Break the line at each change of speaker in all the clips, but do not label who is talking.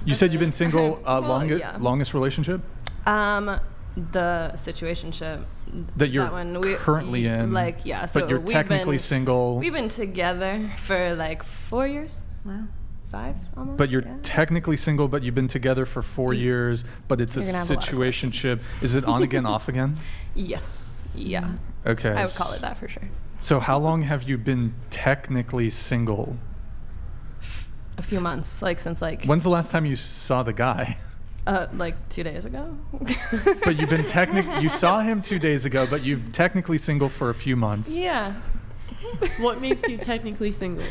You said you've been single
yeah.
longest relationship?
The situationship.
That you're
that one,
currently in.
Like, yeah. So
but you're technically single.
We've been together for like 4 years.
Wow.
5 almost.
But you're technically single, but you've been together for 4 years, but it's a situationship. Is it on again, off again?
Yes. Yeah.
Okay.
I would call it that for sure.
So how long have you been technically single?
A few months, like since like.
When's the last time you saw the guy?
Like 2 days ago.
But you've been you saw him 2 days ago, but you're technically single for a few months.
Yeah.
What makes you technically single?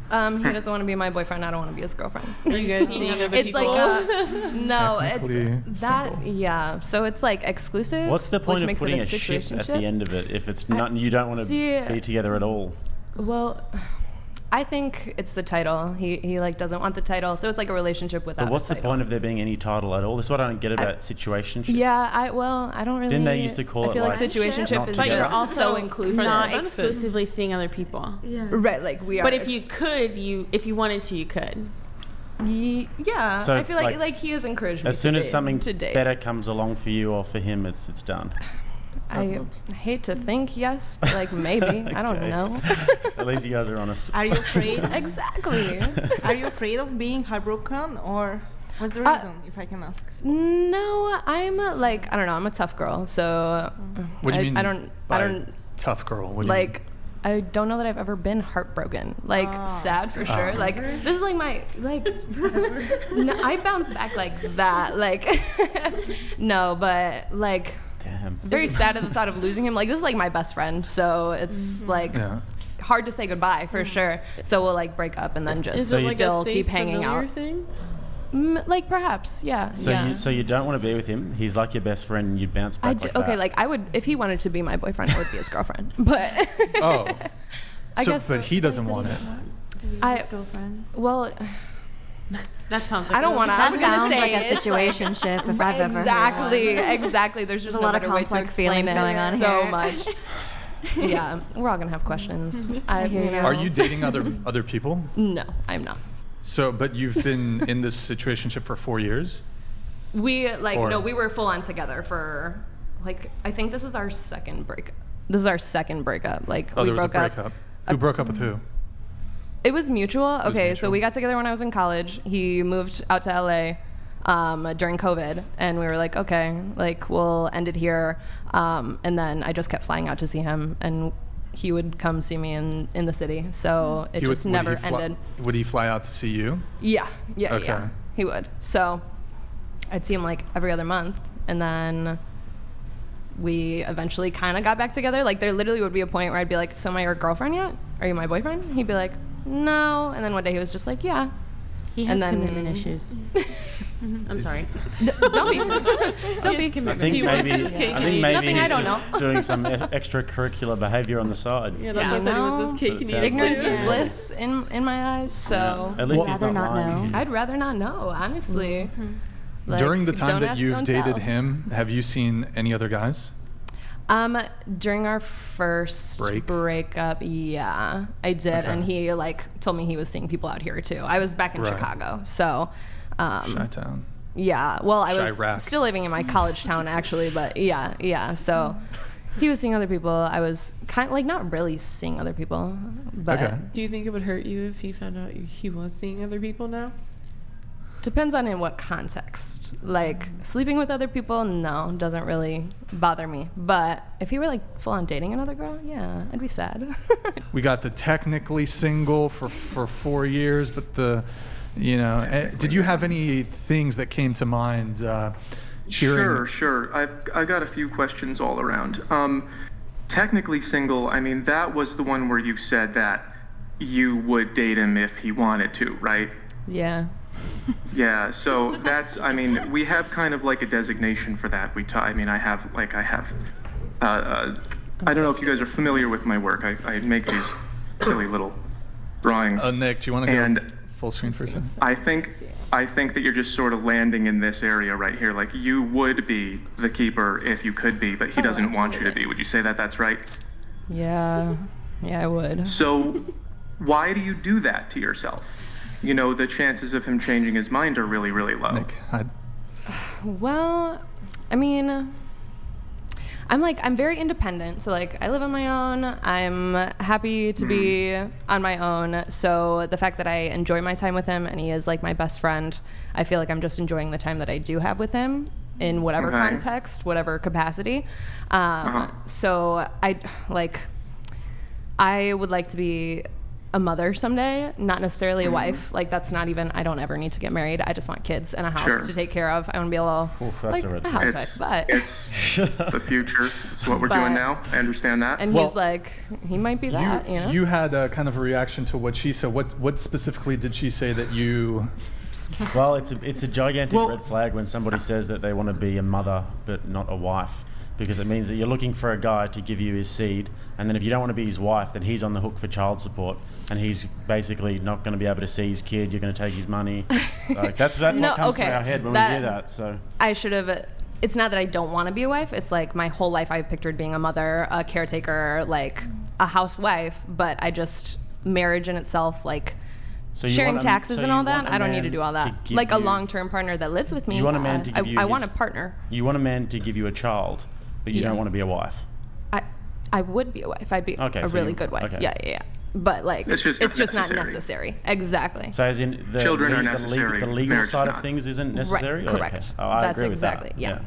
He doesn't want to be my boyfriend. I don't want to be his girlfriend.
Are you guys seeing other people?
It's like no, it's that
single.
yeah. So it's like exclusive.
What's the point
which
of
makes
putting
it
a ship at
situationship.
the end of it if it's not you don't want to be together at all?
Well, I think it's the title. He like doesn't want the title, so it's like a relationship without.
But what's the point of there being any title at all? That's what I don't get about situationship.
Yeah, I don't really.
Didn't they used to call
I feel
it
like
like
situationship is
But you're
just
also
so inclusive.
not exclusively seeing other people.
Yeah.
Right, like we are.
But if you could, if you wanted to, you could.
Yeah,
So
I
it's
feel like he has encouraged me.
As soon as
to
something
date.
better comes along for you or for him, it's done.
I hate to think yes, but like maybe. I don't
Okay.
know.
At least you guys are honest.
Are you afraid?
Exactly.
Are you afraid of being heartbroken, or what's the reason, if I can ask?
No, I'm like I don't know. I'm a tough girl, so
What do you mean?
I don't
tough girl. What do you
like.
mean?
I don't know that I've ever been heartbroken. Like sad for sure. Like this is like my like. No, I bounce back like that. Like no, but like.
Damn.
Very sad at the thought of losing him. Like this is like my best friend, so it's like hard to say goodbye for sure. So we'll like break up and then just
Is it like
still
a safe,
keep hanging
familiar
out.
Thing?
Like perhaps, yeah.
So you don't want to be with him. He's like your best friend, and you bounce back.
Like I would if he wanted to be my boyfriend, I would be his girlfriend. But I guess.
But he doesn't want it.
His girlfriend.
Well.
That sounds like
I don't want to.
That
I was gonna
sounds
say
like a situationship if I've ever heard one.
Exactly. There's just
There's a
no
lot of
better way to
complex
explain
feelings
it
going on
so
here.
much. Yeah, we're all gonna have questions.
I hear you.
Are you dating other people?
No, I'm not.
So, but you've been in this situationship for 4 years?
We we were full on together for like I think this is our second breakup. This is our second breakup. Like
Oh,
we
there was a
broke
breakup.
up.
Who broke up with who?
It was mutual. Okay,
mutual.
so we got together when I was in college. He moved out to LA during COVID, and we were like, okay, like we'll end it here. And then I just kept flying out to see him, and he would come see me in the city. So it just never ended.
Would he fly out to see you?
Yeah.
Okay.
He would. So I'd see him like every other month, and then we eventually kind of got back together. Like there literally would be a point where I'd be like, so am I your girlfriend yet? Are you my boyfriend? He'd be like, no. And then one day he was just like, yeah.
He has
and then,
commitment issues.
I'm sorry.
Don't be. Don't be.
I think
He wants
maybe
his cake and
he's
Nothing I don't
just doing some extracurricular behavior on the side.
Yeah, that's what I said. He wants his cake and he
Ignorance
eats
is
it.
bliss in my eyes. So
At least he's
rather
not
not
lying to
know.
you.
I'd rather not know, honestly. Like,
During the time
don't
that
ask,
you've
don't
dated
tell.
him, have you seen any other guys?
During our first breakup, yeah, I did,
Okay.
and he like told me he was seeing people out here too. I was back in
Right.
Chicago, so
Chi-town.
yeah. Well, I was
Chirac.
still living in my college town actually, but yeah. So he was seeing other people. I was kind of like not really seeing other people, but
Okay.
Do you think it would hurt you if he found out he was seeing other people now?
depends on in what context. Like sleeping with other people, no, doesn't really bother me. But if he were like full on dating another girl, yeah, I'd be sad.
We got the technically single for 4 years, but did you have any things that came to mind?
Sure. I've got a few questions all around. Technically single, I mean, that was the one where you said that you would date him if he wanted to, right?
Yeah.
Yeah, so that's, I mean, we have kind of like a designation for that. I have, I don't know if you guys are familiar with my work. I make these silly little drawings.
Nick, do you want to go full screen for a second?
I think that you're just sort of landing in this area right here. Like, you would be the keeper if you could be, but he doesn't want you to be. Would you say that that's right?
Yeah, I would.
So why do you do that to yourself? the chances of him changing his mind are really, really low.
Nick,
Well, I mean, I'm very independent. So like I live on my own. I'm happy to be on my own. So the fact that I enjoy my time with him and he is like my best friend, I feel like I'm just enjoying the time that I do have with him in whatever context, whatever capacity. So I would like to be a mother someday, not necessarily a wife. Like that's not even, I don't ever need to get married. I just want kids and a house to take care of. I want to be a little like a housewife, but
it's the future. It's what we're doing now. I understand that.
And he's like, he might be that, you know?
You had a kind of a reaction to what she said. What specifically did she say that you...
Well, it's a gigantic red flag when somebody says that they want to be a mother but not a wife, because it means that you're looking for a guy to give you his seed, and then if you don't want to be his wife, then he's on the hook for child support, and he's basically not going to be able to see his kid. You're going to take his money. Like, that's what comes to our head when we hear that. So
I should have. It's not that I don't want to be a wife. It's like my whole life I pictured being a mother, a caretaker, like a housewife. But marriage in itself, like. So sharing taxes and all that, I don't need to do all that. Like a long-term partner that lives with me.
You want a man to give you
I want a partner.
You want a man to give you a child, but you don't want to be a wife.
I would be a wife. I'd be a really good wife. Okay. Yeah. But like, it's just not necessary. Exactly.
So as in the
children are necessary.
The legal side of things isn't necessary.
Right. Correct.
Okay. Oh, I agree with
exactly.
that.
Yeah.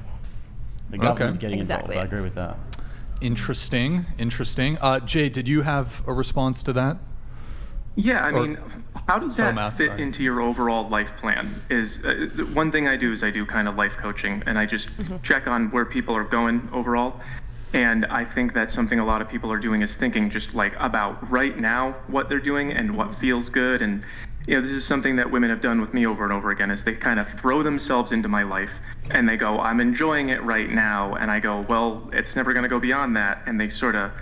The government getting involved. I agree with that.
Interesting. Jay, did you have a response to that?
Yeah, I mean, how does that fit into your overall life plan? Is one thing I do is I do kind of life coaching, and I just check on where people are going overall. And I think that's something a lot of people are doing, is thinking just like about right now what they're doing and what feels good. And this is something that women have done with me over and over again, is they kind of throw themselves into my life and they go, I'm enjoying it right now. And I go, well, it's never going to go beyond that. And they sort of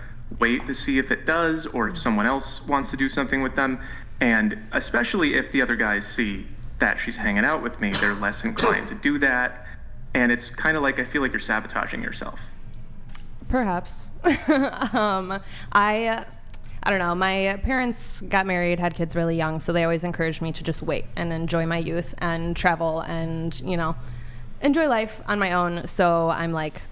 wait to see if it does, or if someone else wants to do something with them. And especially if the other guys see that she's hanging out with me, they're less inclined to do that. And it's kind of like, I feel like you're sabotaging yourself.
Perhaps. I don't know. My parents got married, had kids really young, so they always encouraged me to just wait and enjoy my youth and travel and, enjoy life on my own. So I'm like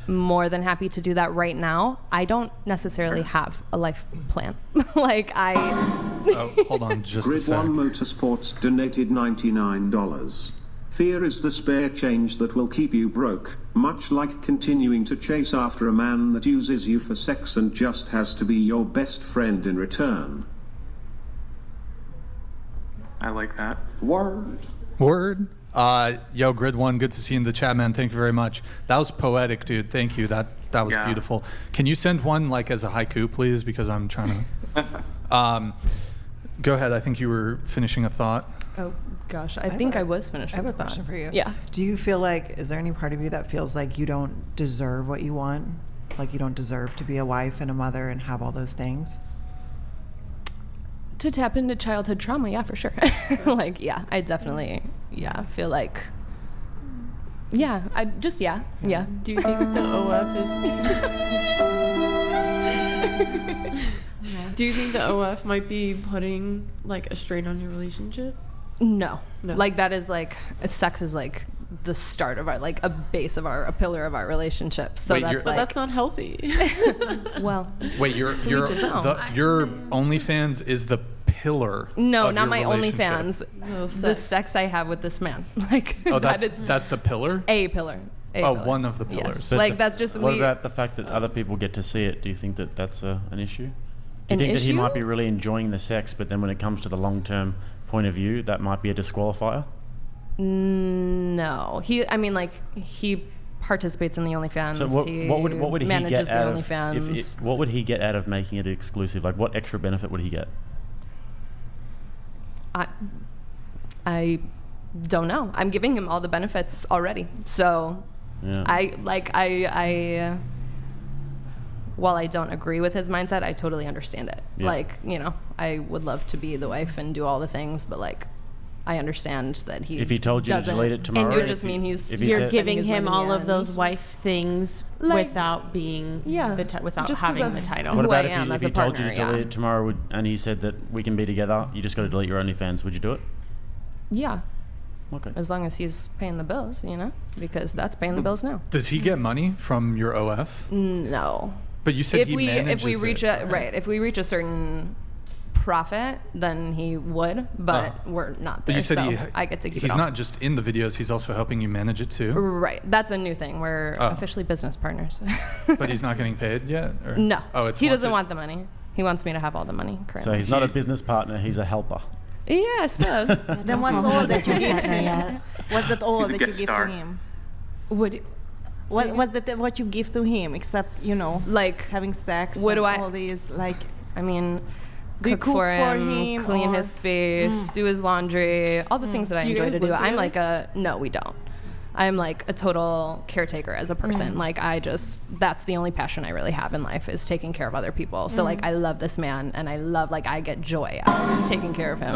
more than happy to do that right now. I don't necessarily have a life plan.
Hold on just a
Grid
sec.
1 Motorsports donated $99. Fear is the spare change that will keep you broke, much like continuing to chase after a man that uses you for sex and just has to be your best friend in return.
I like that.
Word.
Yo, Grid 1, good to see you in the chat, man. Thank you very much. That was poetic, dude. Thank you. That was beautiful. Can you send one like as a haiku, please? Because I'm trying to... Go ahead. I think you were finishing a thought.
Oh, gosh. I think I was finished.
I have a question for you.
Yeah.
Do you feel like, is there any part of you that feels like you don't deserve what you want? Like you don't deserve to be a wife and a mother and have all those things?
To tap into childhood trauma, yeah, for sure. I definitely, feel like,
Do you think that OF is... Do you think the OF might be putting like a strain on your relationship?
No. Like that is like, sex is like the start of our, like a pillar of our relationship. So
Wait,
that's
but that's not healthy.
Well.
Your OnlyFans is the pillar.
No,
of
not
your
my
relationship.
OnlyFans. The sex I have with this man. Like.
That's the pillar.
A pillar.
One of the pillars.
Yes. That's just.
What about the fact that other people get to see it? Do you think that that's an issue? Do you think that he might be really enjoying the sex, but then when it comes to the long-term point of view, that might be a disqualifier?
No. He participates in the OnlyFans.
So what would he
manages
get out
the OnlyFans.
what would he get out of making it exclusive? Like, what extra benefit would he get?
I don't know. I'm giving him all the benefits already. So
yeah.
While I don't agree with his mindset, I totally understand it.
Yeah.
I would love to be the wife and do all the things, but I understand that he.
If he told you to
doesn't-
delete it tomorrow,
it would just mean he's.
if he
You're
said-
giving
his
him
money
all of
and-
those wife things
Like-
without being without
Just 'cause
having the
that's
title.
What
who
about
I am
if
as
he
a
told you to
partner,
delete
yeah.
it tomorrow and he said that we can be together, you just got to delete your OnlyFans, would you do it?
Yeah,
Okay.
as long as he's paying the bills, because that's paying the bills now.
Does he get money from your OF?
No.
But you said
If
he
we
manages
reach
it,
if we reach a certain profit, then he would, but we're not there.
But you said
so I get to keep it
he's
all.
not just in the videos, he's also helping you manage it too.
Right. That's a new thing. We're officially business partners.
But he's not getting paid yet? Or?
No.
Oh, it's
he
once
doesn't
it-
want the money. He wants me to have all the money currently.
So he's not a business partner, he's a helper.
Yeah, I suppose.
Then what's all that you give
partner
him?
yet.
What's that all
He's a
that you
guest
give
star.
to him?
Would
What's that what you give to him except
like
having sex?
what do
and
I-
all these like
I mean,
Do you
cook for
cook for
him,
him,
clean
or-
his space, do his laundry, all the things that I
Do you
enjoy
guys
to do.
live
I'm
together?
like no, we don't. I'm like a total caretaker as a person. Like that's the only passion I really have in life is taking care of other people. So like I love this man and I love I get joy out of taking care of him.